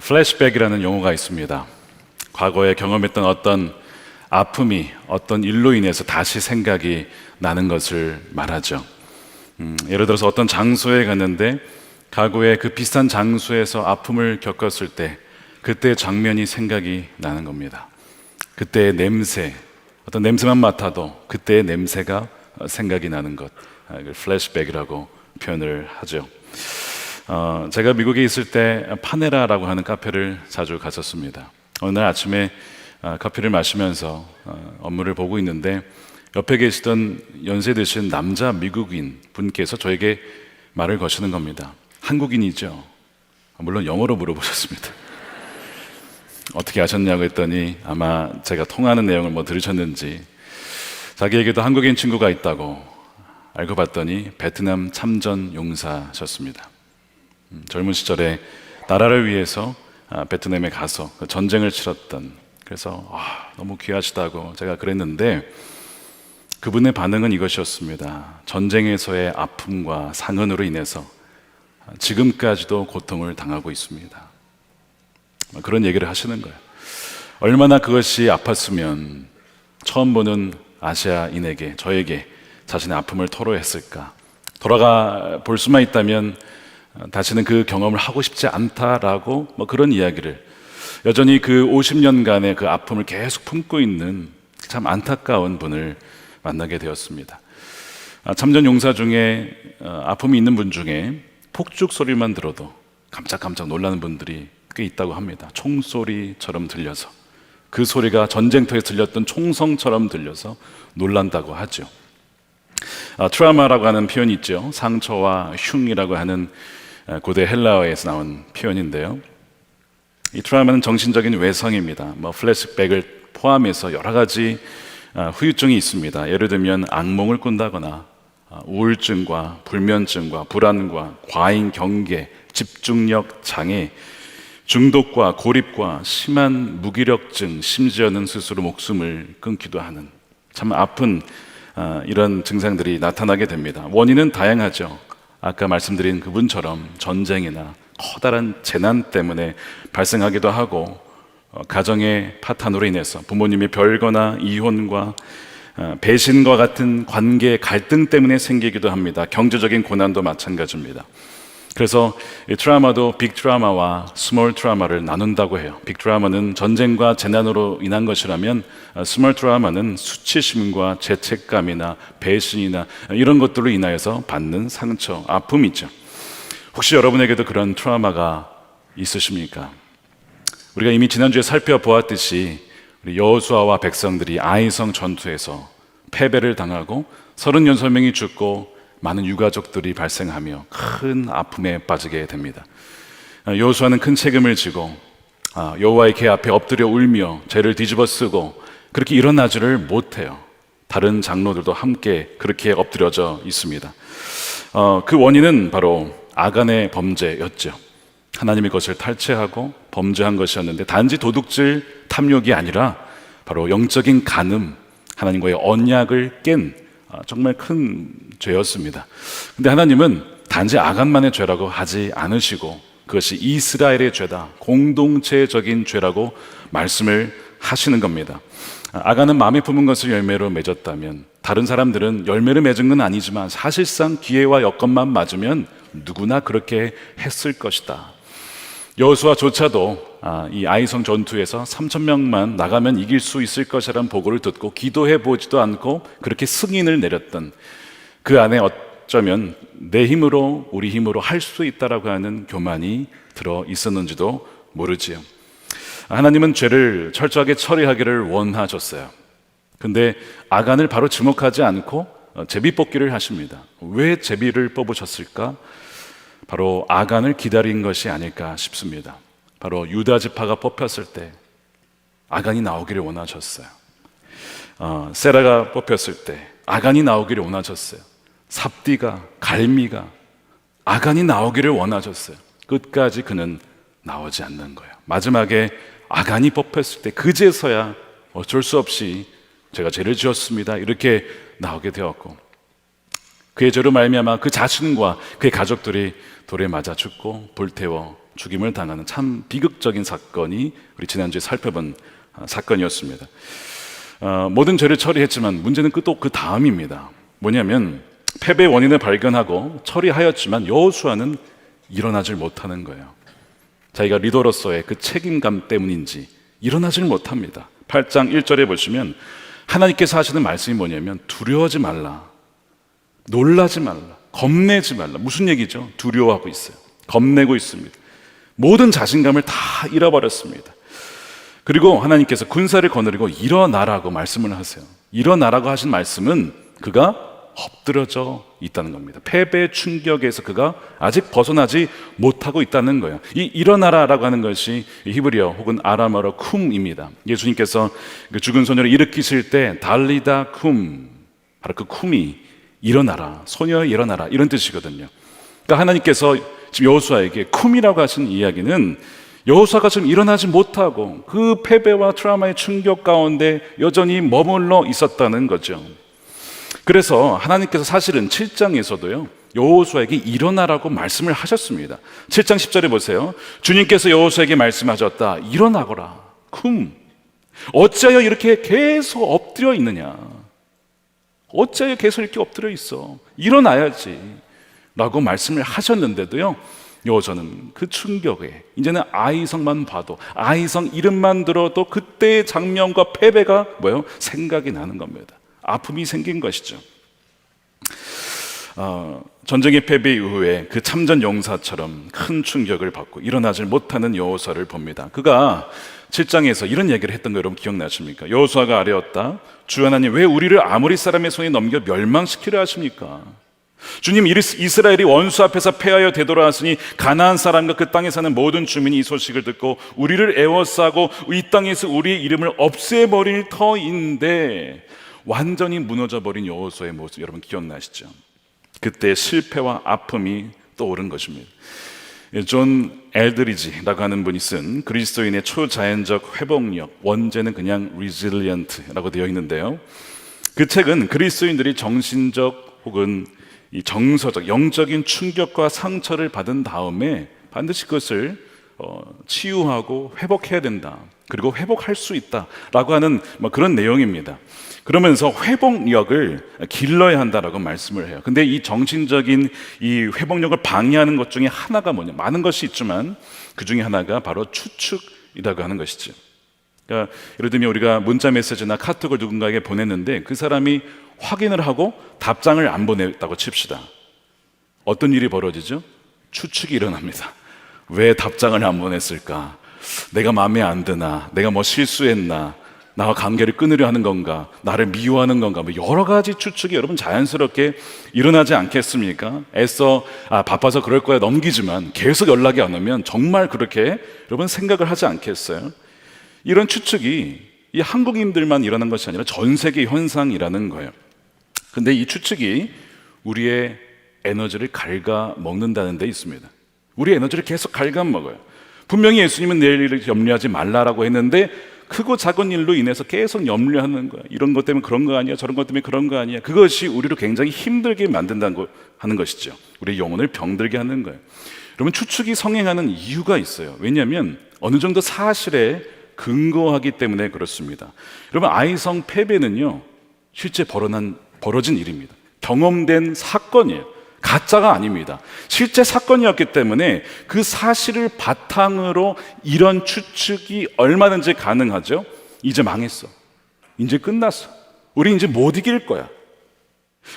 플래시백이라는 용어가 있습니다. 과거에 경험했던 어떤 아픔이 어떤 일로 인해서 다시 생각이 나는 것을 말하죠. 예를 들어서 어떤 장소에 갔는데 과거에 그 비슷한 장소에서 아픔을 겪었을 때 그때의 장면이 생각이 나는 겁니다. 그때의 냄새, 어떤 냄새만 맡아도 그때의 냄새가 생각이 나는 것, 플래시백이라고 표현을 하죠. 제가 미국에 있을 때 파네라라고 하는 카페를 자주 갔었습니다. 어느 날 아침에 커피를 마시면서 업무를 보고 있는데 옆에 계시던 연세 드신 남자 미국인 분께서 저에게 말을 거시는 겁니다. 한국인이죠? 물론 영어로 물어보셨습니다. 어떻게 아셨냐고 했더니 아마 제가 통하는 내용을 들으셨는지 자기에게도 한국인 친구가 있다고 알고 봤더니 베트남 참전 용사셨습니다. 젊은 시절에 나라를 위해서 베트남에 가서 전쟁을 치렀던, 그래서 너무 귀하시다고 제가 그랬는데 그분의 반응은 이것이었습니다. 전쟁에서의 아픔과 상흔으로 인해서 지금까지도 고통을 당하고 있습니다. 그런 얘기를 하시는 거예요. 얼마나 그것이 아팠으면 처음 보는 아시아인에게, 저에게 자신의 아픔을 토로했을까. 돌아가 볼 수만 있다면 다시는 그 경험을 하고 싶지 않다라고 그런 이야기를, 여전히 그 50년간의 그 아픔을 계속 품고 있는 참 안타까운 분을 만나게 되었습니다. 참전 용사 중에 아픔이 있는 분 중에 폭죽 소리만 들어도 깜짝깜짝 놀라는 분들이 꽤 있다고 합니다. 총소리처럼 들려서, 그 소리가 전쟁터에서 들렸던 총성처럼 들려서 놀란다고 하죠. 트라우마라고 하는 표현이 있죠. 상처와 흉이라고 하는 고대 헬라어에서 나온 표현인데요. 이 트라우마는 정신적인 외상입니다. 플래시백을 포함해서 여러 가지 후유증이 있습니다. 예를 들면 악몽을 꾼다거나 우울증과 불면증과 불안과 과잉 경계, 집중력 장애, 중독과 고립과 심한 무기력증, 심지어는 스스로 목숨을 끊기도 하는 참 아픈 이런 증상들이 나타나게 됩니다. 원인은 다양하죠. 아까 말씀드린 그분처럼 전쟁이나 커다란 재난 때문에 발생하기도 하고, 가정의 파탄으로 인해서 부모님의 별거나 이혼과 배신과 같은 관계 갈등 때문에 생기기도 합니다. 경제적인 고난도 마찬가지입니다. 그래서 이 트라우마도 빅 트라우마와 스몰 트라우마를 나눈다고 해요. 빅 트라우마는 전쟁과 재난으로 인한 것이라면 스몰 트라우마는 수치심과 죄책감이나 배신이나 이런 것들로 인하여서 받는 상처, 아픔이죠. 혹시 여러분에게도 그런 트라우마가 있으십니까? 우리가 이미 지난주에 살펴보았듯이 우리 여호수아와 백성들이 아이성 전투에서 패배를 당하고 36명이 죽고 많은 유가족들이 발생하며 큰 아픔에 빠지게 됩니다. 여호수아는 큰 책임을 지고 여호와의 궤 앞에 엎드려 울며 죄를 뒤집어 쓰고 그렇게 일어나지를 못해요. 다른 장로들도 함께 그렇게 엎드려져 있습니다. 그 원인은 바로 아간의 범죄였죠. 하나님의 것을 탈취하고 범죄한 것이었는데 단지 도둑질, 탐욕이 아니라 바로 영적인 간음, 하나님과의 언약을 깬 정말 큰 죄였습니다. 근데 하나님은 단지 아간만의 죄라고 하지 않으시고 그것이 이스라엘의 죄다, 공동체적인 죄라고 말씀을 하시는 겁니다. 아간은 마음에 품은 것을 열매로 맺었다면 다른 사람들은 열매를 맺은 건 아니지만 사실상 기회와 여건만 맞으면 누구나 그렇게 했을 것이다. 여호수아조차도 이 아이성 전투에서 3,000명만 나가면 이길 수 있을 것이라는 보고를 듣고 기도해 보지도 않고 그렇게 승인을 내렸던, 그 안에 어쩌면 내 힘으로 우리 힘으로 할 수 있다라고 하는 교만이 들어 있었는지도 모르지요. 하나님은 죄를 철저하게 처리하기를 원하셨어요. 근데 아간을 바로 지목하지 않고 제비 뽑기를 하십니다. 왜 제비를 뽑으셨을까? 바로 아간을 기다린 것이 아닐까 싶습니다. 바로 유다 지파가 뽑혔을 때 아간이 나오기를 원하셨어요. 세라가 뽑혔을 때 아간이 나오기를 원하셨어요. 삽디가, 갈미가 아간이 나오기를 원하셨어요. 끝까지 그는 나오지 않는 거예요. 마지막에 아간이 뽑혔을 때 그제서야 어쩔 수 없이 제가 죄를 지었습니다 이렇게 나오게 되었고, 그의 죄로 말미암아 그 자신과 그의 가족들이 돌에 맞아 죽고 불태워 죽임을 당하는 참 비극적인 사건이 우리 지난주에 살펴본 사건이었습니다. 모든 죄를 처리했지만 문제는 또 그 다음입니다. 뭐냐면 패배의 원인을 발견하고 처리하였지만 여호수아는 일어나질 못하는 거예요. 자기가 리더로서의 그 책임감 때문인지 일어나질 못합니다. 8장 1절에 보시면 하나님께서 하시는 말씀이 뭐냐면 두려워하지 말라, 놀라지 말라, 겁내지 말라. 무슨 얘기죠? 두려워하고 있어요. 겁내고 있습니다. 모든 자신감을 다 잃어버렸습니다. 그리고 하나님께서 군사를 거느리고 일어나라고 말씀을 하세요. 일어나라고 하신 말씀은 그가 엎드려져 있다는 겁니다. 패배의 충격에서 그가 아직 벗어나지 못하고 있다는 거예요. 이 일어나라라고 하는 것이 히브리어 혹은 아람어로 쿰입니다. 예수님께서 그 죽은 소녀를 일으키실 때 달리다 쿰, 바로 그 쿰이 일어나라, 소녀 일어나라 이런 뜻이거든요. 그러니까 하나님께서 지금 여호수아에게 쿰이라고 하신 이야기는 여호수아가 지금 일어나지 못하고 그 패배와 트라우마의 충격 가운데 여전히 머물러 있었다는 거죠. 그래서 하나님께서 사실은 7장에서도요 여호수아에게 일어나라고 말씀을 하셨습니다. 7장 10절에 보세요. 주님께서 여호수아에게 말씀하셨다. 일어나거라. 쿰. 어찌하여 이렇게 계속 엎드려 있느냐. 어찌하여 계속 이렇게 엎드려 있어. 일어나야지 라고 말씀을 하셨는데도요 여호수아는 그 충격에 이제는 아이성만 봐도, 아이성 이름만 들어도 그때의 장면과 패배가 뭐예요? 생각이 나는 겁니다. 아픔이 생긴 것이죠. 전쟁의 패배 이후에 그 참전 용사처럼 큰 충격을 받고 일어나질 못하는 여호수아를 봅니다. 그가 7장에서 이런 얘기를 했던 거 여러분 기억나십니까? 여호수아가 아뢰었다. 주 하나님, 왜 우리를 아모리 사람의 손에 넘겨 멸망시키려 하십니까? 주님, 이스라엘이 원수 앞에서 패하여 되돌아왔으니 가나안 사람과 그 땅에 사는 모든 주민이 이 소식을 듣고 우리를 애워싸고 이 땅에서 우리의 이름을 없애버릴 터인데, 완전히 무너져버린 여호수아의 모습 여러분 기억나시죠? 그때 실패와 아픔이 떠오른 것입니다. 존 엘드리지라고 하는 분이 쓴 그리스도인의 초자연적 회복력, 원제는 그냥 resilient라고 되어 있는데요, 그 책은 그리스도인들이 정신적 혹은 이 정서적, 영적인 충격과 상처를 받은 다음에 반드시 그것을 치유하고 회복해야 된다, 그리고 회복할 수 있다라고 하는 그런 내용입니다. 그러면서 회복력을 길러야 한다라고 말씀을 해요. 근데 이 정신적인 이 회복력을 방해하는 것 중에 하나가 뭐냐, 많은 것이 있지만 그 중에 하나가 바로 추측이라고 하는 것이죠. 그러니까 예를 들면 우리가 문자 메시지나 카톡을 누군가에게 보냈는데 그 사람이 확인을 하고 답장을 안 보냈다고 칩시다. 어떤 일이 벌어지죠? 추측이 일어납니다. 왜 답장을 안 보냈을까? 내가 마음에 안 드나? 내가 뭐 실수했나? 나와 관계를 끊으려 하는 건가? 나를 미워하는 건가? 여러 가지 추측이 여러분 자연스럽게 일어나지 않겠습니까? 애써 바빠서 그럴 거야 넘기지만 계속 연락이 안 오면 정말 그렇게 여러분 생각을 하지 않겠어요? 이런 추측이 이 한국인들만 일어난 것이 아니라 전 세계 현상이라는 거예요. 근데 이 추측이 우리의 에너지를 갉아먹는다는 데 있습니다. 우리의 에너지를 계속 갉아먹어요. 분명히 예수님은 내일 일을 염려하지 말라라고 했는데 크고 작은 일로 인해서 계속 염려하는 거야. 이런 것 때문에 그런 거 아니야, 저런 것 때문에 그런 거 아니야. 그것이 우리를 굉장히 힘들게 만든다는 하는 것이죠. 우리의 영혼을 병들게 하는 거예요. 여러분, 추측이 성행하는 이유가 있어요. 왜냐하면 어느 정도 사실에 근거하기 때문에 그렇습니다. 여러분, 아이성 패배는요 실제 벌어진 일입니다. 경험된 사건이에요. 가짜가 아닙니다. 실제 사건이었기 때문에 그 사실을 바탕으로 이런 추측이 얼마든지 가능하죠. 이제 망했어, 이제 끝났어, 우리 이제 못 이길 거야,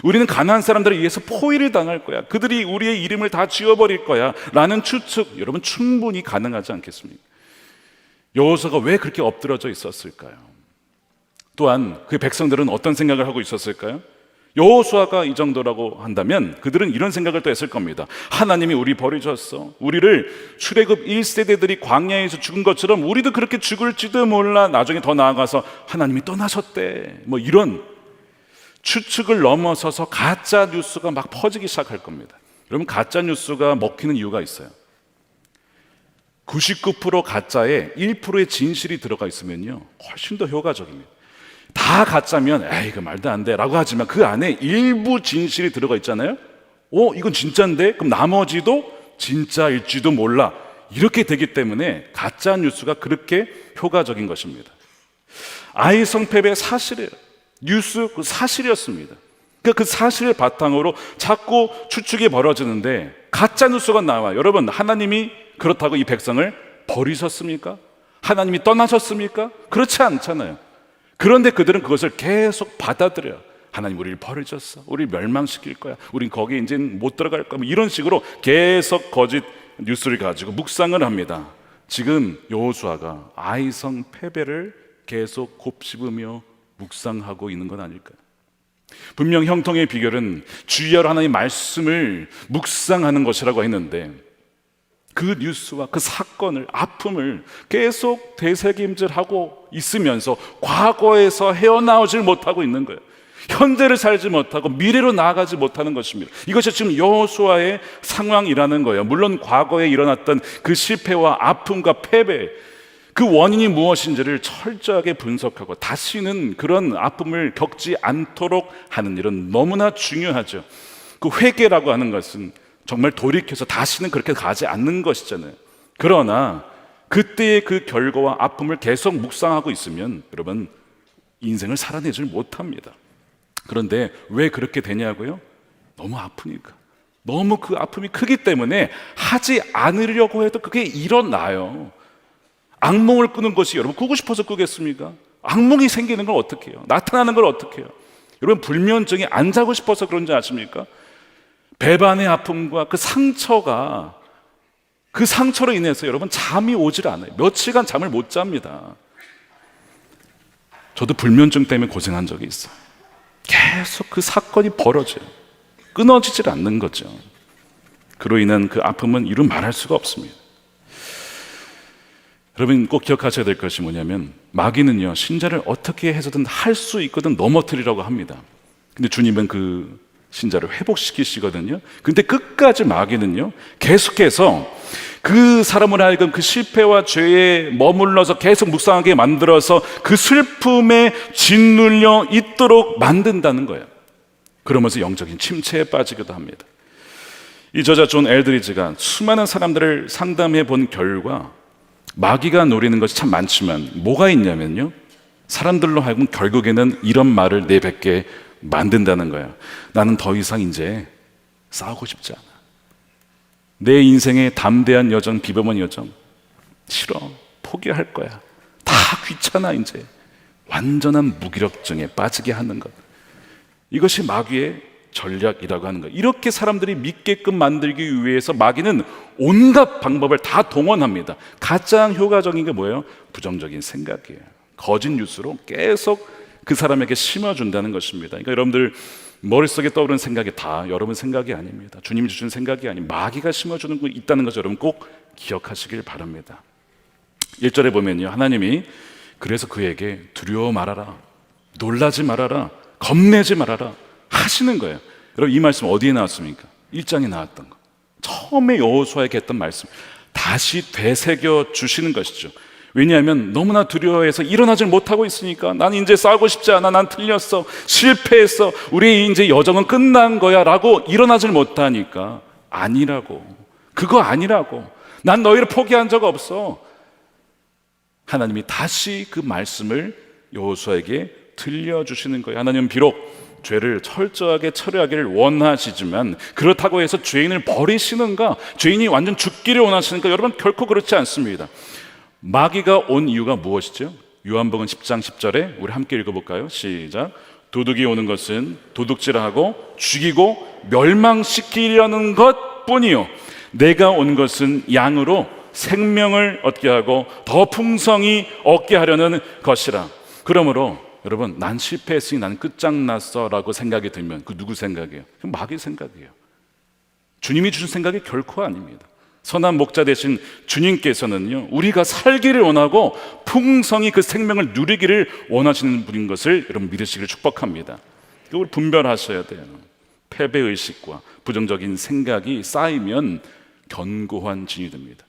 우리는 가나안 사람들에 의해서 포위를 당할 거야, 그들이 우리의 이름을 다 지워버릴 거야 라는 추측, 여러분 충분히 가능하지 않겠습니까? 여호수아가 왜 그렇게 엎드러져 있었을까요? 또한 그 백성들은 어떤 생각을 하고 있었을까요? 여호수아가 이 정도라고 한다면 그들은 이런 생각을 또 했을 겁니다. 하나님이 우리 버리셨어. 우리를 출애굽 1세대들이 광야에서 죽은 것처럼 우리도 그렇게 죽을지도 몰라. 나중에 더 나아가서 하나님이 떠나셨대. 이런 추측을 넘어서서 가짜 뉴스가 막 퍼지기 시작할 겁니다. 여러분, 가짜 뉴스가 먹히는 이유가 있어요. 99% 가짜에 1%의 진실이 들어가 있으면요 훨씬 더 효과적입니다. 다 가짜면 에이 그 말도 안 돼 라고 하지만 그 안에 일부 진실이 들어가 있잖아요. 이건 진짜인데? 그럼 나머지도 진짜일지도 몰라. 이렇게 되기 때문에 가짜 뉴스가 그렇게 효과적인 것입니다. 아이성 패배 사실이에요. 뉴스 그 사실이었습니다. 그 사실을 바탕으로 자꾸 추측이 벌어지는데 가짜 뉴스가 나와요. 여러분, 하나님이 그렇다고 이 백성을 버리셨습니까? 하나님이 떠나셨습니까? 그렇지 않잖아요. 그런데 그들은 그것을 계속 받아들여요. 하나님 우리를 버리셨어. 우리를 멸망시킬 거야. 우린 거기에 이제 못 들어갈 거야. 이런 식으로 계속 거짓 뉴스를 가지고 묵상을 합니다. 지금 여호수아가 아이성 패배를 계속 곱씹으며 묵상하고 있는 건 아닐까요? 분명 형통의 비결은 주의하라 하나님의 말씀을 묵상하는 것이라고 했는데 그 뉴스와 그 사건을, 아픔을 계속 되새김질하고 있으면서 과거에서 헤어나오질 못하고 있는 거예요. 현재를 살지 못하고 미래로 나아가지 못하는 것입니다. 이것이 지금 여호수아의 상황이라는 거예요. 물론 과거에 일어났던 그 실패와 아픔과 패배, 그 원인이 무엇인지를 철저하게 분석하고 다시는 그런 아픔을 겪지 않도록 하는 일은 너무나 중요하죠. 그 회개라고 하는 것은 정말 돌이켜서 다시는 그렇게 가지 않는 것이잖아요. 그러나 그때의 그 결과와 아픔을 계속 묵상하고 있으면 여러분 인생을 살아내질 못합니다. 그런데 왜 그렇게 되냐고요? 너무 아프니까. 너무 그 아픔이 크기 때문에 하지 않으려고 해도 그게 일어나요. 악몽을 꾸는 것이 여러분 꾸고 싶어서 꾸겠습니까? 악몽이 생기는 걸 어떻게 해요? 나타나는 걸 어떻게 해요? 여러분 불면증이 안 자고 싶어서 그런지 아십니까? 배반의 아픔과 그 상처가 그 상처로 인해서 여러분 잠이 오질 않아요. 며칠간 잠을 못 잡니다. 저도 불면증 때문에 고생한 적이 있어요. 계속 그 사건이 벌어져요. 끊어지질 않는 거죠. 그로 인한 그 아픔은 이루 말할 수가 없습니다. 여러분 꼭 기억하셔야 될 것이 뭐냐면 마귀는요 신자를 어떻게 해서든 할 수 있거든 넘어뜨리라고 합니다. 근데 주님은 그 신자를 회복시키시거든요. 근데 끝까지 마귀는요 계속해서 그 사람을 하여금 그 실패와 죄에 머물러서 계속 묵상하게 만들어서 그 슬픔에 짓눌려 있도록 만든다는 거예요. 그러면서 영적인 침체에 빠지기도 합니다. 이 저자 존 엘드리지가 수많은 사람들을 상담해 본 결과 마귀가 노리는 것이 참 많지만 뭐가 있냐면요 사람들로 하여금 결국에는 이런 말을 내뱉게 만든다는 거예요. 나는 더 이상 이제 싸우고 싶지 않아. 내 인생의 담대한 여정, 비범한 여정 싫어. 포기할 거야. 다 귀찮아 이제. 완전한 무기력증에 빠지게 하는 것. 이것이 마귀의 전략이라고 하는 거예요. 이렇게 사람들이 믿게끔 만들기 위해서 마귀는 온갖 방법을 다 동원합니다. 가장 효과적인 게 뭐예요? 부정적인 생각이에요. 거짓 뉴스로 계속 그 사람에게 심어준다는 것입니다. 그러니까 여러분들 머릿속에 떠오르는 생각이 다 여러분 생각이 아닙니다. 주님이 주신 생각이 아닌 마귀가 심어주는 거 있다는 것을 여러분 꼭 기억하시길 바랍니다. 1절에 보면요 하나님이 그래서 그에게 두려워 말아라, 놀라지 말아라, 겁내지 말아라 하시는 거예요. 여러분 이 말씀 어디에 나왔습니까? 1장에 나왔던 거. 처음에 여호수아에게 했던 말씀 다시 되새겨 주시는 것이죠. 왜냐하면 너무나 두려워해서 일어나질 못하고 있으니까 나는 이제 싸우고 싶지 않아. 난 틀렸어. 실패했어. 우리 이제 여정은 끝난 거야 라고 일어나질 못하니까 아니라고. 그거 아니라고. 난 너희를 포기한 적 없어. 하나님이 다시 그 말씀을 여호수아에게 들려주시는 거예요. 하나님은 비록 죄를 철저하게 처리하기를 원하시지만 그렇다고 해서 죄인을 버리시는가? 죄인이 완전 죽기를 원하시는가? 여러분 결코 그렇지 않습니다. 마귀가 온 이유가 무엇이죠? 요한복음 10장 10절에 우리 함께 읽어볼까요? 시작. 도둑이 오는 것은 도둑질하고 죽이고 멸망시키려는 것뿐이요 내가 온 것은 양으로 생명을 얻게 하고 더 풍성히 얻게 하려는 것이라. 그러므로 여러분 난 실패했으니 난 끝장났어 라고 생각이 들면 그 누구 생각이에요? 마귀 생각이에요. 주님이 주신 생각이 결코 아닙니다. 선한 목자 되신 주님께서는요 우리가 살기를 원하고 풍성히 그 생명을 누리기를 원하시는 분인 것을 여러분 믿으시기를 축복합니다. 이걸 분별하셔야 돼요. 패배의식과 부정적인 생각이 쌓이면 견고한 진이 됩니다.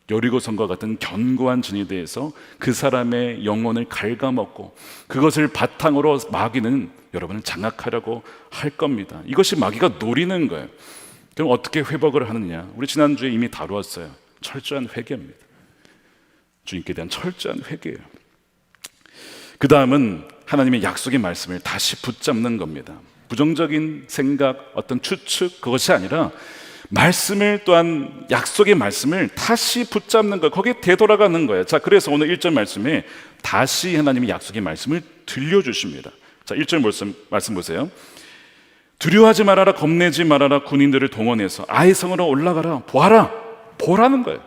여리고성과 같은 견고한 진이 돼서 그 사람의 영혼을 갉아먹고 그것을 바탕으로 마귀는 여러분을 장악하려고 할 겁니다. 이것이 마귀가 노리는 거예요. 그럼 어떻게 회복을 하느냐? 우리 지난주에 이미 다루었어요. 철저한 회개입니다. 주님께 대한 철저한 회개예요. 그 다음은 하나님의 약속의 말씀을 다시 붙잡는 겁니다. 부정적인 생각, 어떤 추측, 그것이 아니라 말씀을, 또한 약속의 말씀을 다시 붙잡는 거, 거기에 되돌아가는 거예요. 자, 그래서 오늘 1절 말씀에 다시 하나님의 약속의 말씀을 들려주십니다. 자, 1절 말씀 보세요. 두려워하지 말아라, 겁내지 말아라, 군인들을 동원해서 아이 성으로 올라가라, 보아라, 보라는 거예요.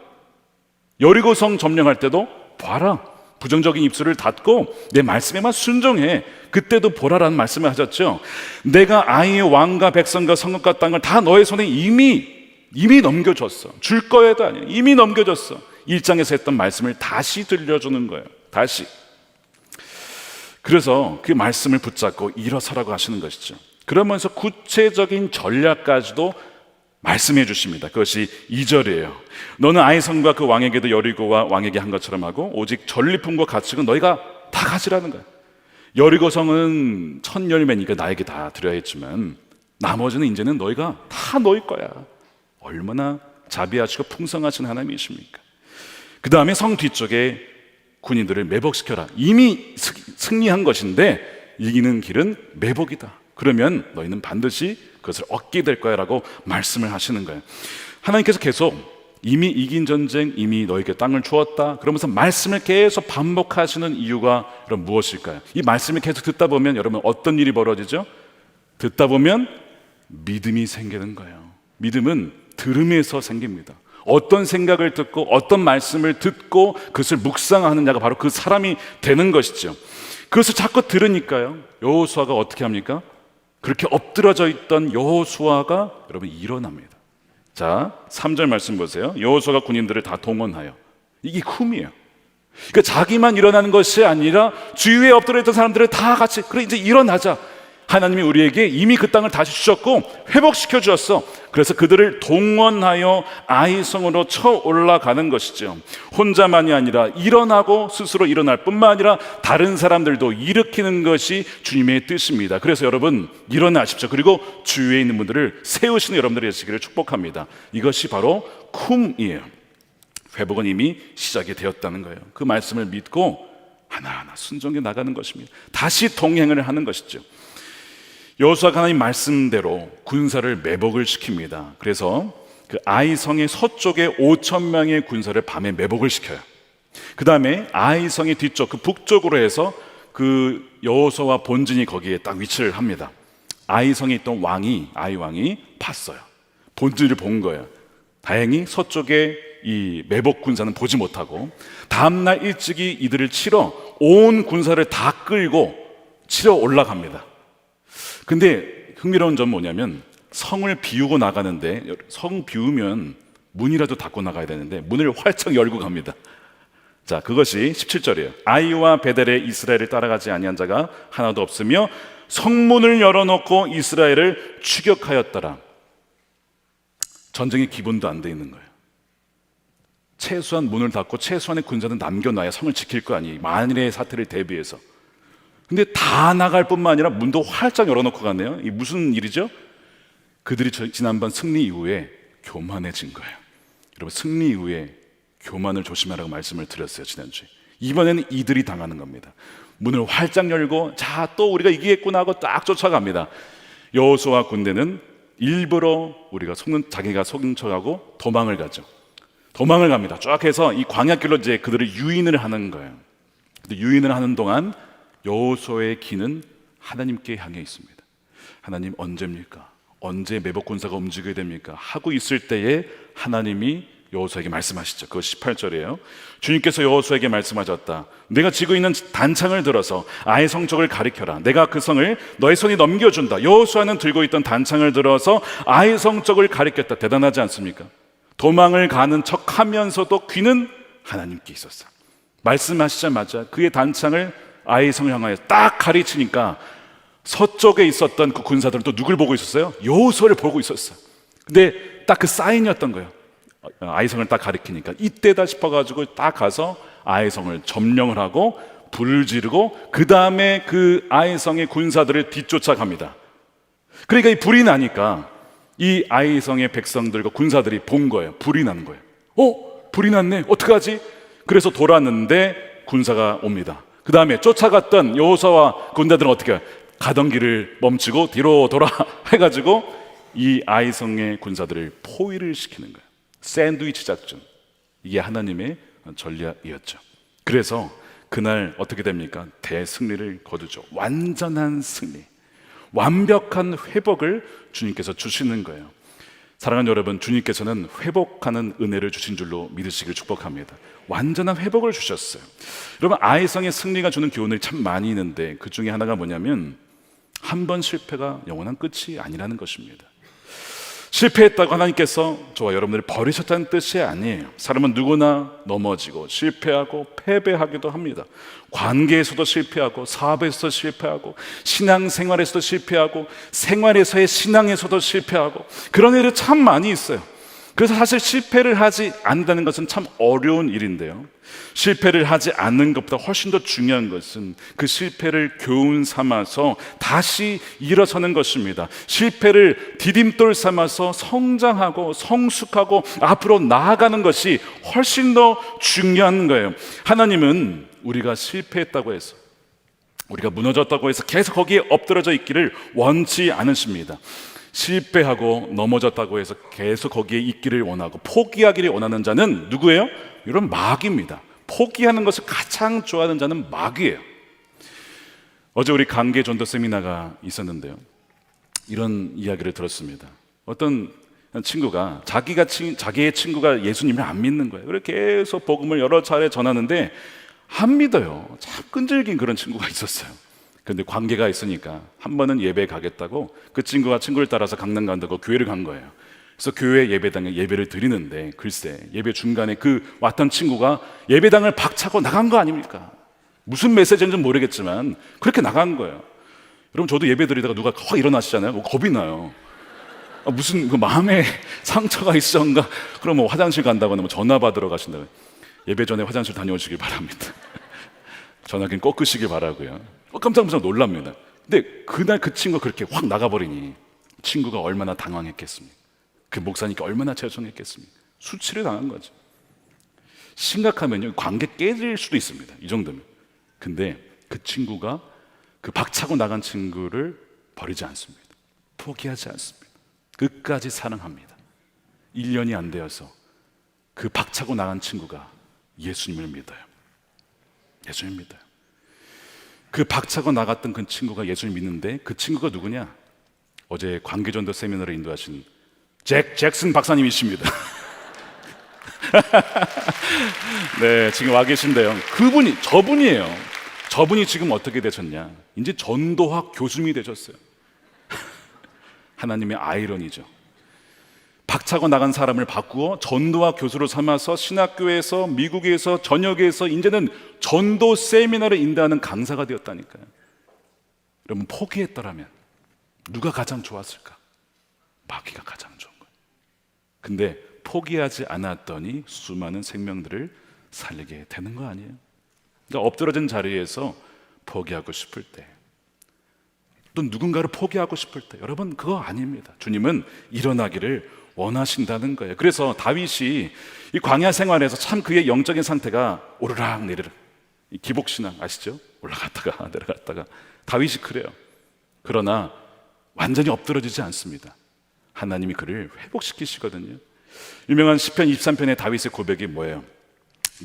여리고성 점령할 때도 보아라, 부정적인 입술을 닫고 내 말씀에만 순종해. 그때도 보라라는 말씀을 하셨죠. 내가 아이의 왕과 백성과 성읍과 땅을 다 너의 손에 이미 넘겨줬어. 줄 거에도 아니야, 이미 넘겨줬어. 1장에서 했던 말씀을 다시 들려주는 거예요. 다시. 그래서 그 말씀을 붙잡고 일어서라고 하시는 것이죠. 그러면서 구체적인 전략까지도 말씀해 주십니다. 그것이 2절이에요. 너는 아이성과 그 왕에게도 여리고와 왕에게 한 것처럼 하고 오직 전리품과 가축은 너희가 다 가지라는 거야. 여리고성은 첫 열매니까 나에게 다 드려야 했지만 나머지는 이제는 너희가 다 너희 거야. 얼마나 자비하시고 풍성하신 하나님이십니까? 그 다음에 성 뒤쪽에 군인들을 매복시켜라. 이미 승리한 것인데 이기는 길은 매복이다. 그러면 너희는 반드시 그것을 얻게 될 거야 라고 말씀을 하시는 거예요. 하나님께서 계속 이미 이긴 전쟁, 이미 너에게 땅을 주었다, 그러면서 말씀을 계속 반복하시는 이유가 그럼 무엇일까요? 이 말씀을 계속 듣다 보면 여러분 어떤 일이 벌어지죠? 듣다 보면 믿음이 생기는 거예요. 믿음은 들음에서 생깁니다. 어떤 생각을 듣고 어떤 말씀을 듣고 그것을 묵상하느냐가 바로 그 사람이 되는 것이죠. 그것을 자꾸 들으니까요, 여호수아가 어떻게 합니까? 그렇게 엎드러져 있던 여호수아가 여러분 일어납니다. 자, 3절 말씀 보세요. 여호수아가 군인들을 다 동원하여. 이게 쿰이에요. 그러니까 자기만 일어나는 것이 아니라 주위에 엎드려 있던 사람들을 다 같이, 그래 이제 일어나자. 하나님이 우리에게 이미 그 땅을 다시 주셨고 회복시켜 주었어. 그래서 그들을 동원하여 아이성으로 쳐 올라가는 것이죠. 혼자만이 아니라 일어나고 스스로 일어날 뿐만 아니라 다른 사람들도 일으키는 것이 주님의 뜻입니다. 그래서 여러분 일어나십시오. 그리고 주위에 있는 분들을 세우시는 여러분들이 되시기를 축복합니다. 이것이 바로 쿰이에요. 회복은 이미 시작이 되었다는 거예요. 그 말씀을 믿고 하나하나 순종해 나가는 것입니다. 다시 동행을 하는 것이죠. 여호수아가 하나님 말씀대로 군사를 매복을 시킵니다. 그래서 그 아이성의 서쪽에 5천 명의 군사를 밤에 매복을 시켜요. 그 다음에 아이성의 뒤쪽, 그 북쪽으로 해서 그 여호수아와 본진이 거기에 딱 위치를 합니다. 아이성에 있던 아이 왕이 봤어요. 본진을 본 거예요. 다행히 서쪽에 이 매복 군사는 보지 못하고 다음날 일찍이 이들을 치러 온 군사를 다 끌고 치러 올라갑니다. 근데 흥미로운 점은 뭐냐면 성을 비우고 나가는데, 성 비우면 문이라도 닫고 나가야 되는데 문을 활짝 열고 갑니다. 자, 그것이 17절이에요. 아이와 베델에 이스라엘을 따라가지 아니한 자가 하나도 없으며 성문을 열어놓고 이스라엘을 추격하였더라. 전쟁의 기본도 안 돼 있는 거예요. 최소한 문을 닫고 최소한의 군사는 남겨놔야 성을 지킬 거 아니에요. 만일의 사태를 대비해서. 근데 다 나갈 뿐만 아니라 문도 활짝 열어놓고 갔네요. 이 무슨 일이죠? 그들이 지난번 승리 이후에 교만해진 거예요. 여러분, 승리 이후에 교만을 조심하라고 말씀을 드렸어요, 지난주에. 이번에는 이들이 당하는 겁니다. 문을 활짝 열고 자, 또 우리가 이기겠구나 하고 딱 쫓아갑니다. 여호수아 군대는 일부러 자기가 속인 척하고 도망을 가죠. 도망을 갑니다. 쫙 해서 이 광야길로 이제 그들을 유인을 하는 거예요. 근데 유인을 하는 동안 여호수아의 기는 하나님께 향해 있습니다. 하나님 언제입니까? 언제 매복 군사가 움직여야 됩니까? 하고 있을 때에 하나님이 여호수아에게 말씀하시죠. 그거 18절이에요. 주님께서 여호수아에게 말씀하셨다. 내가 쥐고 있는 단창을 들어서 아이 성쪽을 가리켜라. 내가 그 성을 너의 손에 넘겨준다. 여호수아는 들고 있던 단창을 들어서 아이 성쪽을 가리켰다. 대단하지 않습니까? 도망을 가는 척하면서도 귀는 하나님께 있었어. 말씀하시자마자 그의 단창을 아이 성을 향하여 딱 가리치니까 서쪽에 있었던 그 군사들은 또 누굴 보고 있었어요? 여호수아를 보고 있었어. 근데 딱 그 사인이었던 거예요. 아이성을 딱 가리키니까 이때다 싶어가지고 딱 가서 아이성을 점령을 하고 불을 지르고 그 다음에 그 아이성의 군사들을 뒤쫓아갑니다. 그러니까 이 불이 나니까 이 아이성의 백성들과 군사들이 본 거예요. 불이 나는 거예요. 불이 났네. 어떡하지? 그래서 돌았는데 군사가 옵니다. 그 다음에 쫓아갔던 여호수아와 군대들은 어떻게 해요? 가던 길을 멈추고 뒤로 돌아 해가지고 이 아이성의 군사들을 포위를 시키는 거예요. 샌드위치 작전. 이게 하나님의 전략이었죠. 그래서 그날 어떻게 됩니까? 대승리를 거두죠. 완전한 승리, 완벽한 회복을 주님께서 주시는 거예요. 사랑하는 여러분, 주님께서는 회복하는 은혜를 주신 줄로 믿으시길 축복합니다. 완전한 회복을 주셨어요. 여러분, 아이성의 승리가 주는 교훈이 참 많이 있는데 그 중에 하나가 뭐냐면 한 번 실패가 영원한 끝이 아니라는 것입니다. 실패했다고 하나님께서 저와 여러분들을 버리셨다는 뜻이 아니에요. 사람은 누구나 넘어지고 실패하고 패배하기도 합니다. 관계에서도 실패하고 사업에서도 실패하고 신앙생활에서도 실패하고 생활에서의 신앙에서도 실패하고 그런 일이 참 많이 있어요. 그래서 사실 실패를 하지 않는다는 것은 참 어려운 일인데요, 실패를 하지 않는 것보다 훨씬 더 중요한 것은 그 실패를 교훈 삼아서 다시 일어서는 것입니다. 실패를 디딤돌 삼아서 성장하고 성숙하고 앞으로 나아가는 것이 훨씬 더 중요한 거예요. 하나님은 우리가 실패했다고 해서, 우리가 무너졌다고 해서 계속 거기에 엎드러져 있기를 원치 않으십니다. 실패하고 넘어졌다고 해서 계속 거기에 있기를 원하고 포기하기를 원하는 자는 누구예요? 이런 마귀입니다. 포기하는 것을 가장 좋아하는 자는 마귀예요. 어제 우리 관계 전도 세미나가 있었는데요, 이런 이야기를 들었습니다. 어떤 친구가 자기의 친구가 예수님을 안 믿는 거예요. 그래서 계속 복음을 여러 차례 전하는데 안 믿어요. 참 끈질긴 그런 친구가 있었어요. 그런데 관계가 있으니까 한 번은 예배 가겠다고 그 친구가 친구를 따라서 강남 간다고 교회를 간 거예요. 그래서 교회 예배당에 예배를 드리는데 글쎄 예배 중간에 그 왔던 친구가 예배당을 박차고 나간 거 아닙니까? 무슨 메시지인지는 모르겠지만 그렇게 나간 거예요. 여러분, 저도 예배 드리다가 누가 확 일어나시잖아요. 겁이 나요. 무슨 그 마음에 상처가 있었는가? 그럼 뭐 화장실 간다거나 뭐 전화 받으러 가신다고. 예배 전에 화장실 다녀오시길 바랍니다. 전화기는 꺾으시길 바라고요. 깜짝 놀랍니다. 근데 그날 그 친구가 그렇게 확 나가버리니 친구가 얼마나 당황했겠습니까? 그 목사님께 얼마나 죄송했겠습니까? 수치를 당한 거죠. 심각하면요, 관계 깨질 수도 있습니다. 이 정도면. 근데 그 친구가 그 박차고 나간 친구를 버리지 않습니다. 포기하지 않습니다. 끝까지 사랑합니다. 1년이 안 되어서 그 박차고 나간 친구가 예수님을 믿어요. 예수님 믿어요. 그 박차고 나갔던 그 친구가 예수를 믿는데 그 친구가 누구냐? 어제 관계전도 세미나를 인도하신 잭슨 박사님이십니다. 네, 지금 와 계신데요, 저분이에요. 저분이 지금 어떻게 되셨냐? 이제 전도학 교수님이 되셨어요. 하나님의 아이러니죠. 박차고 나간 사람을 바꾸어 전도학 교수로 삼아서 신학교에서, 미국에서, 전역에서 이제는 전도 세미나를 인도하는 강사가 되었다니까요. 여러분, 포기했더라면 누가 가장 좋았을까? 마귀가 가장 좋은 거예요. 근데 포기하지 않았더니 수많은 생명들을 살리게 되는 거 아니에요? 그러니까 엎드러진 자리에서 포기하고 싶을 때, 또 누군가를 포기하고 싶을 때, 여러분 그거 아닙니다. 주님은 일어나기를 원하신다는 거예요. 그래서 다윗이 이 광야 생활에서 참 그의 영적인 상태가 오르락 내리락, 이 기복신앙 아시죠? 올라갔다가 내려갔다가. 다윗이 그래요. 그러나 완전히 엎드러지지 않습니다. 하나님이 그를 회복시키시거든요. 유명한 시편 23편의 다윗의 고백이 뭐예요?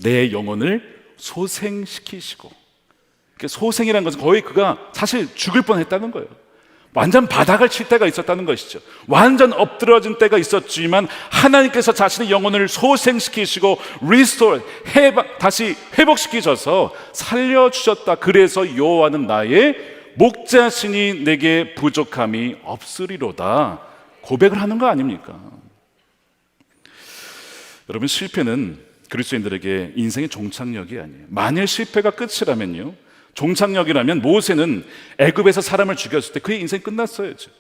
내 영혼을 소생시키시고. 소생이라는 것은 거의 그가 사실 죽을 뻔했다는 거예요. 완전 바닥을 칠 때가 있었다는 것이죠. 완전 엎드러진 때가 있었지만 하나님께서 자신의 영혼을 소생시키시고 다시 회복시키셔서 살려주셨다. 그래서 여호와는 나의 목자시니 내게 부족함이 없으리로다 고백을 하는 거 아닙니까? 여러분, 실패는 그리스도인들에게 인생의 종착역이 아니에요. 만일 실패가 끝이라면요, 종착역이라면 모세는 애굽에서 사람을 죽였을 때 그의 인생이 끝났어야죠.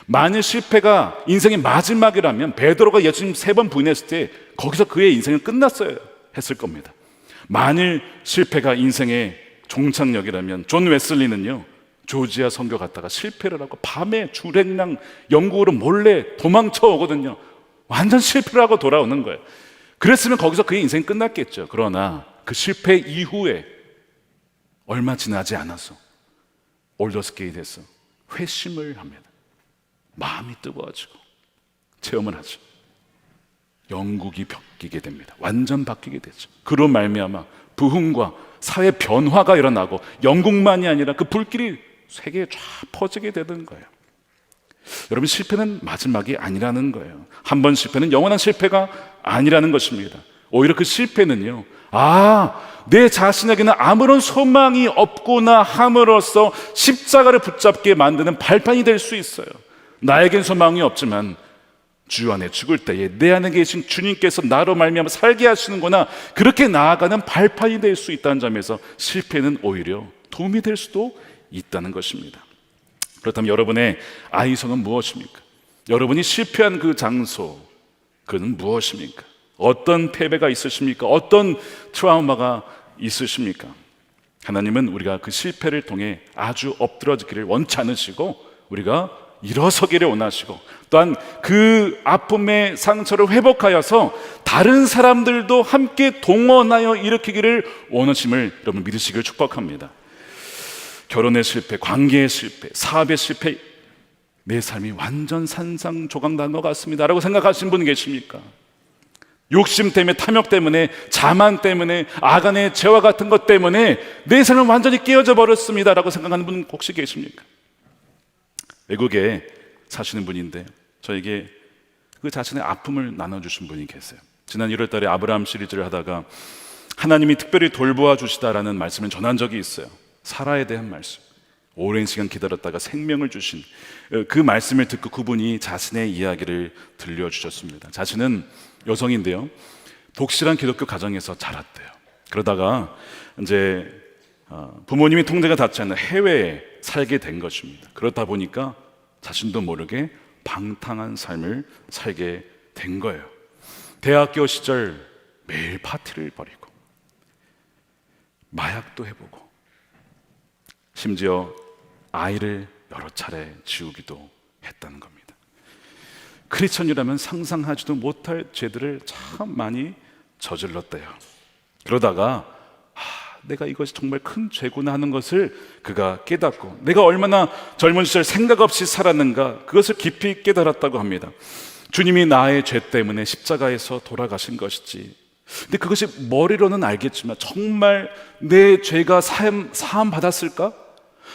만일 실패가 인생의 마지막이라면 베드로가 예수님 3번 부인했을 때 거기서 그의 인생은 끝났어야 했을 겁니다. 만일 실패가 인생의 종착역이라면 존 웨슬리는요, 조지아 선교 갔다가 실패를 하고 밤에 주랭랑 영국으로 몰래 도망쳐 오거든요. 완전 실패를 하고 돌아오는 거예요. 그랬으면 거기서 그의 인생이 끝났겠죠. 그러나 그 실패 이후에 얼마 지나지 않아서 올더스게이트에서 회심을 합니다. 마음이 뜨거워지고 체험을 하죠. 영국이 바뀌게 됩니다. 완전 바뀌게 되죠. 그로 말미암아 부흥과 사회 변화가 일어나고 영국만이 아니라 그 불길이 세계에 쫙 퍼지게 되는 거예요. 여러분, 실패는 마지막이 아니라는 거예요. 한 번 실패는 영원한 실패가 아니라는 것입니다. 오히려 그 실패는요, 내 자신에게는 아무런 소망이 없구나 함으로써 십자가를 붙잡게 만드는 발판이 될 수 있어요. 나에겐 소망이 없지만 주 안에 죽을 때에 내 안에 계신 주님께서 나로 말미암아 살게 하시는구나, 그렇게 나아가는 발판이 될 수 있다는 점에서 실패는 오히려 도움이 될 수도 있다는 것입니다. 그렇다면 여러분의 아이성은 무엇입니까? 여러분이 실패한 그 장소, 그는 무엇입니까? 어떤 패배가 있으십니까? 어떤 트라우마가 있으십니까? 하나님은 우리가 그 실패를 통해 아주 엎드러지기를 원치 않으시고 우리가 일어서기를 원하시고, 또한 그 아픔의 상처를 회복하여서 다른 사람들도 함께 동원하여 일으키기를 원하심을 여러분 믿으시길 축복합니다. 결혼의 실패, 관계의 실패, 사업의 실패, 내 삶이 완전 산상조각난 것 같습니다 라고 생각하시는 분 계십니까? 욕심 때문에, 탐욕 때문에, 자만 때문에, 아간의 죄와 같은 것 때문에 내 삶은 완전히 깨어져 버렸습니다 라고 생각하는 분 혹시 계십니까? 외국에 사시는 분인데 저에게 그 자신의 아픔을 나눠주신 분이 계세요. 지난 1월 달에 아브라함 시리즈를 하다가 하나님이 특별히 돌보아 주시다라는 말씀을 전한 적이 있어요. 사라에 대한 말씀, 오랜 시간 기다렸다가 생명을 주신 그 말씀을 듣고 그분이 자신의 이야기를 들려주셨습니다. 자신은 여성인데요, 독실한 기독교 가정에서 자랐대요. 그러다가 이제 부모님이 통제가 닿지 않는 해외에 살게 된 것입니다. 그렇다 보니까 자신도 모르게 방탕한 삶을 살게 된 거예요. 대학교 시절 매일 파티를 벌이고 마약도 해보고 심지어 아이를 여러 차례 지우기도 했다는 겁니다. 크리스천이라면 상상하지도 못할 죄들을 참 많이 저질렀대요. 그러다가 내가 이것이 정말 큰 죄구나 하는 것을 그가 깨닫고, 내가 얼마나 젊은 시절 생각 없이 살았는가, 그것을 깊이 깨달았다고 합니다. 주님이 나의 죄 때문에 십자가에서 돌아가신 것이지, 근데 그것이 머리로는 알겠지만 정말 내 죄가 사함 받았을까?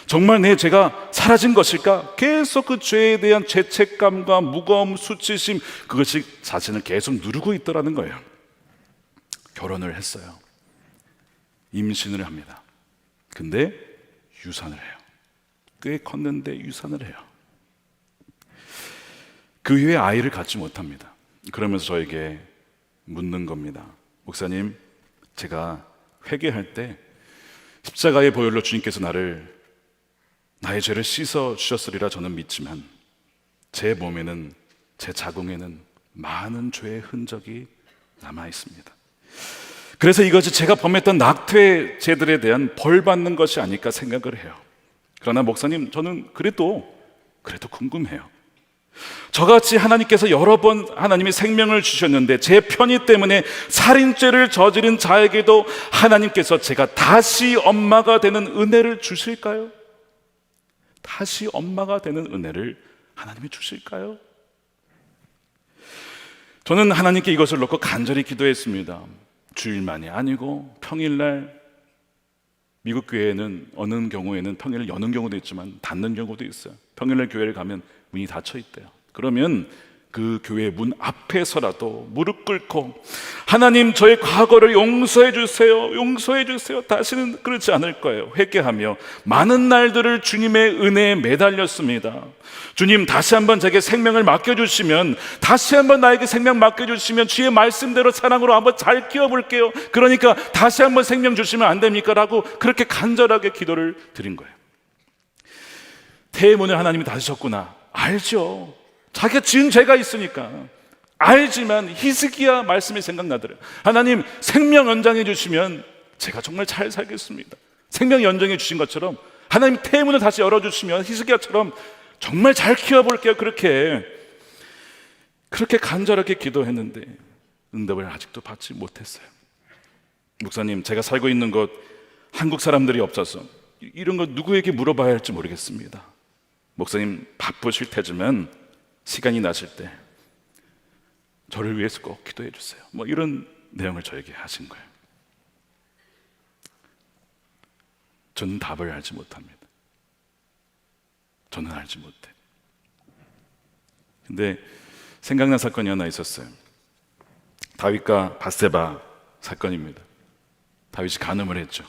정말 내 죄가 사라진 것일까? 계속 그 죄에 대한 죄책감과 무거움, 수치심, 그것이 자신을 계속 누르고 있더라는 거예요. 결혼을 했어요. 임신을 합니다. 근데 유산을 해요. 꽤 컸는데 유산을 해요. 그 이후에 아이를 갖지 못합니다. 그러면서 저에게 묻는 겁니다. 목사님, 제가 회개할 때 십자가의 보혈로 주님께서 나의 죄를 씻어 주셨으리라 저는 믿지만 제 몸에는, 제 자궁에는 많은 죄의 흔적이 남아 있습니다. 그래서 이것이 제가 범했던 낙태 죄들에 대한 벌 받는 것이 아닐까 생각을 해요. 그러나 목사님, 저는 그래도 궁금해요. 저같이 하나님께서 여러 번 하나님이 생명을 주셨는데 제 편의 때문에 살인죄를 저지른 자에게도 하나님께서 제가 다시 엄마가 되는 은혜를 주실까요? 다시 엄마가 되는 은혜를 하나님이 주실까요? 저는 하나님께 이것을 놓고 간절히 기도했습니다. 주일만이 아니고 평일날, 미국 교회는 어느 경우에는 평일을 여는 경우도 있지만 닫는 경우도 있어요. 평일날 교회를 가면 문이 닫혀 있대요. 그러면 그 교회 문 앞에서라도 무릎 꿇고 하나님, 저의 과거를 용서해 주세요, 용서해 주세요, 다시는 그렇지 않을 거예요, 회개하며 많은 날들을 주님의 은혜에 매달렸습니다. 주님, 다시 한번 제게 생명을 맡겨주시면, 다시 한번 나에게 생명 맡겨주시면 주의 말씀대로 사랑으로 한번 잘 키워볼게요. 그러니까 다시 한번 생명 주시면 안 됩니까? 라고 그렇게 간절하게 기도를 드린 거예요. 태의 문을 하나님이 닫으셨구나, 알죠. 자기가 지은 죄가 있으니까 알지만 히스기야 말씀이 생각나더래요. 하나님, 생명 연장해 주시면 제가 정말 잘 살겠습니다. 생명 연장해 주신 것처럼 하나님 태의 문을 다시 열어주시면 히스기야처럼 정말 잘 키워볼게요. 그렇게 간절하게 기도했는데 응답을 아직도 받지 못했어요. 목사님, 제가 살고 있는 곳 한국 사람들이 없어서 이런 거 누구에게 물어봐야 할지 모르겠습니다. 목사님, 바쁘실 테지만 시간이 나실 때 저를 위해서 꼭 기도해 주세요. 뭐 이런 내용을 저에게 하신 거예요. 저는 답을 알지 못합니다. 저는 알지 못해. 근데 생각난 사건이 하나 있었어요. 다윗과 밧세바 사건입니다. 다윗이 간음을 했죠.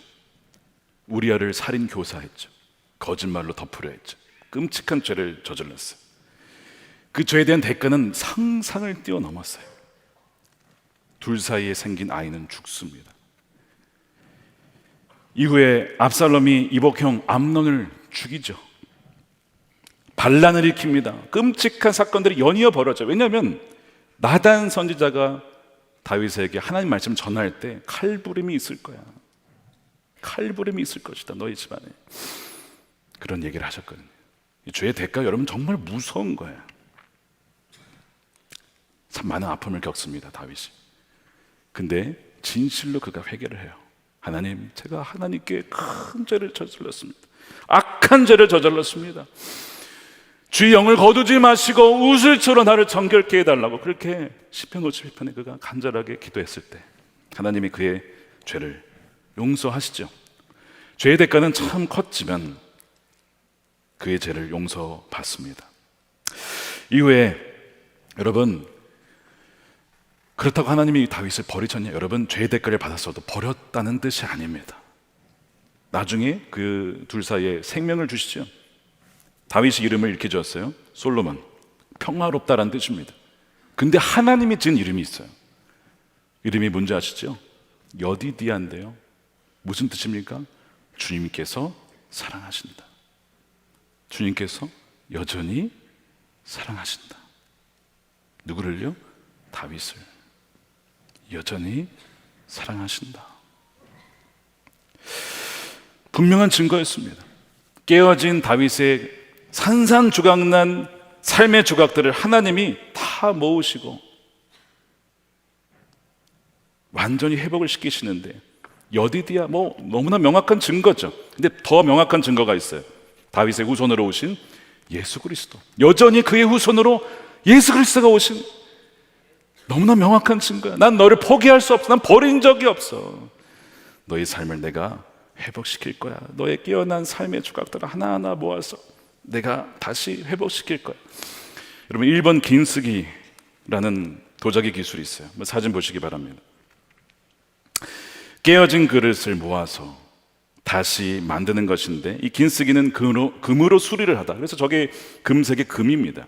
우리아를 살인 교사했죠. 거짓말로 덮으려 했죠. 끔찍한 죄를 저질렀어요. 그 죄에 대한 대가는 상상을 뛰어넘었어요. 둘 사이에 생긴 아이는 죽습니다. 이후에 압살롬이 이복형 암논을 죽이죠. 반란을 일으킵니다. 끔찍한 사건들이 연이어 벌어져요. 왜냐하면 나단 선지자가 다윗에게 하나님 말씀을 전할 때 칼부림이 있을 거야. 칼부림이 있을 것이다, 너희 집안에. 그런 얘기를 하셨거든요. 이 죄의 대가, 여러분, 정말 무서운 거예요. 참 많은 아픔을 겪습니다, 다윗이. 근데 진실로 그가 회개를 해요. 하나님, 제가 하나님께 큰 죄를 저질렀습니다. 악한 죄를 저질렀습니다. 주의 영을 거두지 마시고 우슬초로 나를 정결케 해달라고, 그렇게 시편 51편에 그가 간절하게 기도했을 때 하나님이 그의 죄를 용서하시죠. 죄의 대가는 참 컸지만 그의 죄를 용서받습니다. 이후에 여러분, 그렇다고 하나님이 다윗을 버리셨냐? 여러분, 죄의 대가를 받았어도 버렸다는 뜻이 아닙니다. 나중에 그 둘 사이에 생명을 주시죠. 다윗이 이름을 이렇게 지었어요. 솔로몬, 평화롭다라는 뜻입니다. 근데 하나님이 지은 이름이 있어요. 이름이 뭔지 아시죠? 여디디아인데요, 무슨 뜻입니까? 주님께서 사랑하신다. 주님께서 여전히 사랑하신다. 누구를요? 다윗을 여전히 사랑하신다. 분명한 증거였습니다. 깨어진 다윗의 산산조각난 삶의 조각들을 하나님이 다 모으시고 완전히 회복을 시키시는데, 여디디아, 뭐 너무나 명확한 증거죠. 근데 더 명확한 증거가 있어요. 다윗의 후손으로 오신 예수 그리스도, 여전히 그의 후손으로 예수 그리스도가 오신, 너무나 명확한 증거야. 난 너를 포기할 수 없어. 난 버린 적이 없어. 너의 삶을 내가 회복시킬 거야. 너의 깨어난 삶의 조각들을 하나하나 모아서 내가 다시 회복시킬 거야. 여러분, 1번 긴쓰기라는 도자기 기술이 있어요. 사진 보시기 바랍니다. 깨어진 그릇을 모아서 다시 만드는 것인데, 이 긴쓰기는 금으로 수리를 하다. 그래서 저게 금색의 금입니다.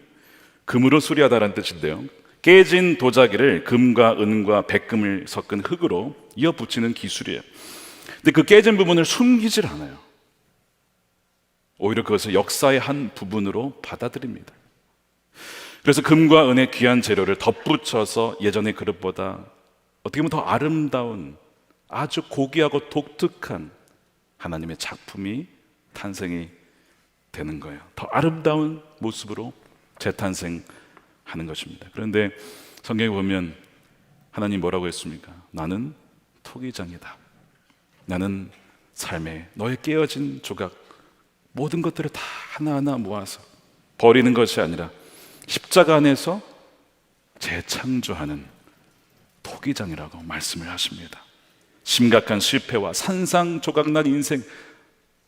금으로 수리하다라는 뜻인데요, 깨진 도자기를 금과 은과 백금을 섞은 흙으로 이어 붙이는 기술이에요. 근데 그 깨진 부분을 숨기질 않아요. 오히려 그것을 역사의 한 부분으로 받아들입니다. 그래서 금과 은의 귀한 재료를 덧붙여서 예전의 그릇보다 어떻게 보면 더 아름다운, 아주 고귀하고 독특한 하나님의 작품이 탄생이 되는 거예요. 더 아름다운 모습으로 재탄생하는 것입니다. 그런데 성경에 보면 하나님 뭐라고 했습니까? 나는 토기장이다. 나는 삶에 너의 깨어진 조각, 모든 것들을 다 하나하나 모아서 버리는 것이 아니라 십자가 안에서 재창조하는 토기장이라고 말씀을 하십니다. 심각한 실패와 산산조각난 인생,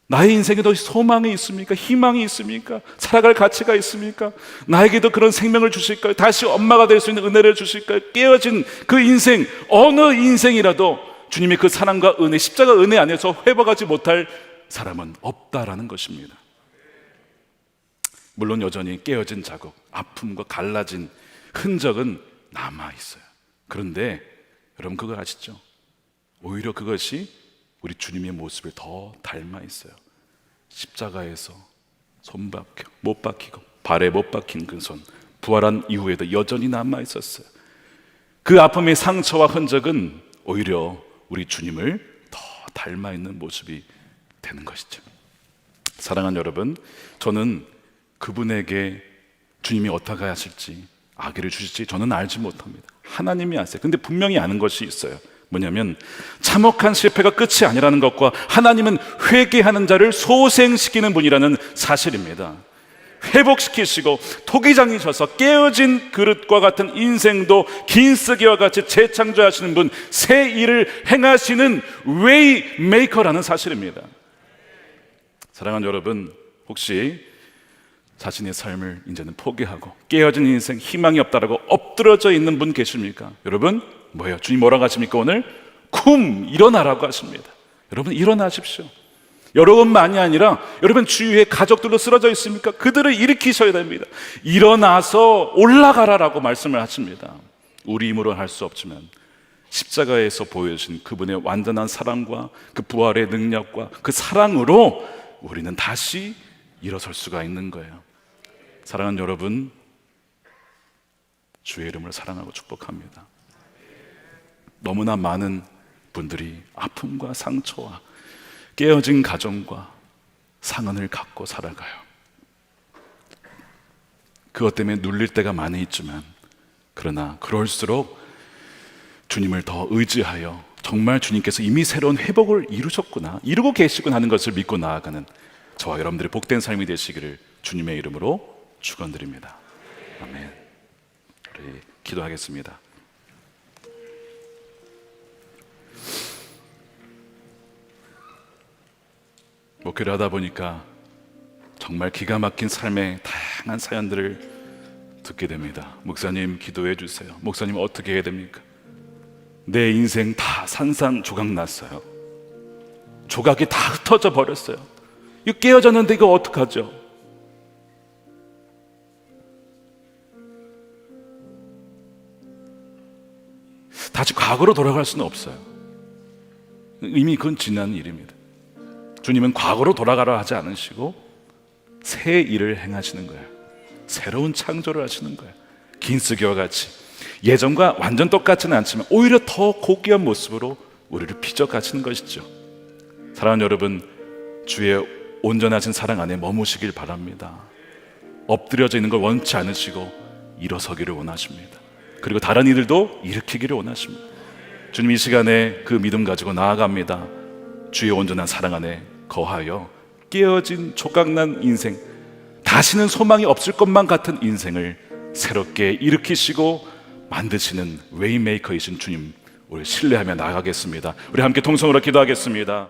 나의 인생에도 소망이 있습니까? 희망이 있습니까? 살아갈 가치가 있습니까? 나에게도 그런 생명을 주실까요? 다시 엄마가 될 수 있는 은혜를 주실까요? 깨어진 그 인생, 어느 인생이라도 주님의 그 사랑과 은혜, 십자가 은혜 안에서 회복하지 못할 사람은 없다라는 것입니다. 물론 여전히 깨어진 자국, 아픔과 갈라진 흔적은 남아있어요. 그런데 여러분, 그거 아시죠? 오히려 그것이 우리 주님의 모습을 더 닮아 있어요. 십자가에서 못 박히고 발에 못 박힌 그 손, 부활한 이후에도 여전히 남아 있었어요. 그 아픔의 상처와 흔적은 오히려 우리 주님을 더 닮아 있는 모습이 되는 것이죠. 사랑하는 여러분, 저는 그분에게 주님이 어떻게 하실지 아기를 주실지 저는 알지 못합니다. 하나님이 아세요. 근데 분명히 아는 것이 있어요. 뭐냐면 참혹한 실패가 끝이 아니라는 것과 하나님은 회개하는 자를 소생시키는 분이라는 사실입니다. 회복시키시고 토기장이셔서 깨어진 그릇과 같은 인생도 긴쓰기와 같이 재창조하시는 분, 새 일을 행하시는 웨이 메이커라는 사실입니다. 사랑하는 여러분, 혹시 자신의 삶을 이제는 포기하고 깨어진 인생, 희망이 없다라고 엎드러져 있는 분 계십니까? 여러분, 뭐예요? 주님 뭐라고 하십니까? 오늘 쿰 일어나라고 하십니다. 여러분, 일어나십시오. 여러분만이 아니라 여러분 주위에 가족들도 쓰러져 있습니까? 그들을 일으키셔야 됩니다. 일어나서 올라가라라고 말씀을 하십니다. 우리 힘으로 할 수 없지만 십자가에서 보여주신 그분의 완전한 사랑과 그 부활의 능력과 그 사랑으로 우리는 다시 일어설 수가 있는 거예요. 사랑하는 여러분, 주의 이름을 사랑하고 축복합니다. 너무나 많은 분들이 아픔과 상처와 깨어진 가정과 상흔을 갖고 살아가요. 그것 때문에 눌릴 때가 많이 있지만, 그러나 그럴수록 주님을 더 의지하여 정말 주님께서 이미 새로운 회복을 이루셨구나, 이루고 계시구나 하는 것을 믿고 나아가는 저와 여러분들의 복된 삶이 되시기를 주님의 이름으로 축원드립니다. 아멘. 우리 기도하겠습니다. 목회를 하다 보니까 정말 기가 막힌 삶의 다양한 사연들을 듣게 됩니다. 목사님 기도해 주세요. 목사님 어떻게 해야 됩니까? 내 인생 다 산산조각 났어요. 조각이 다 흩어져 버렸어요. 이거 깨어졌는데 이거 어떡하죠? 다시 과거로 돌아갈 수는 없어요. 이미 그건 지난 일입니다. 주님은 과거로 돌아가라 하지 않으시고 새 일을 행하시는 거예요. 새로운 창조를 하시는 거예요. 긴쓰기와 같이 예전과 완전 똑같지는 않지만 오히려 더 고귀한 모습으로 우리를 빚어가시는 것이죠. 사랑하는 여러분, 주의 온전하신 사랑 안에 머무시길 바랍니다. 엎드려져 있는 걸 원치 않으시고 일어서기를 원하십니다. 그리고 다른 이들도 일으키기를 원하십니다. 주님, 이 시간에 그 믿음 가지고 나아갑니다. 주의 온전한 사랑 안에 거하여 깨어진 조각난 인생, 다시는 소망이 없을 것만 같은 인생을 새롭게 일으키시고 만드시는 웨이메이커이신 주님, 우리 신뢰하며 나아가겠습니다. 우리 함께 통성으로 기도하겠습니다.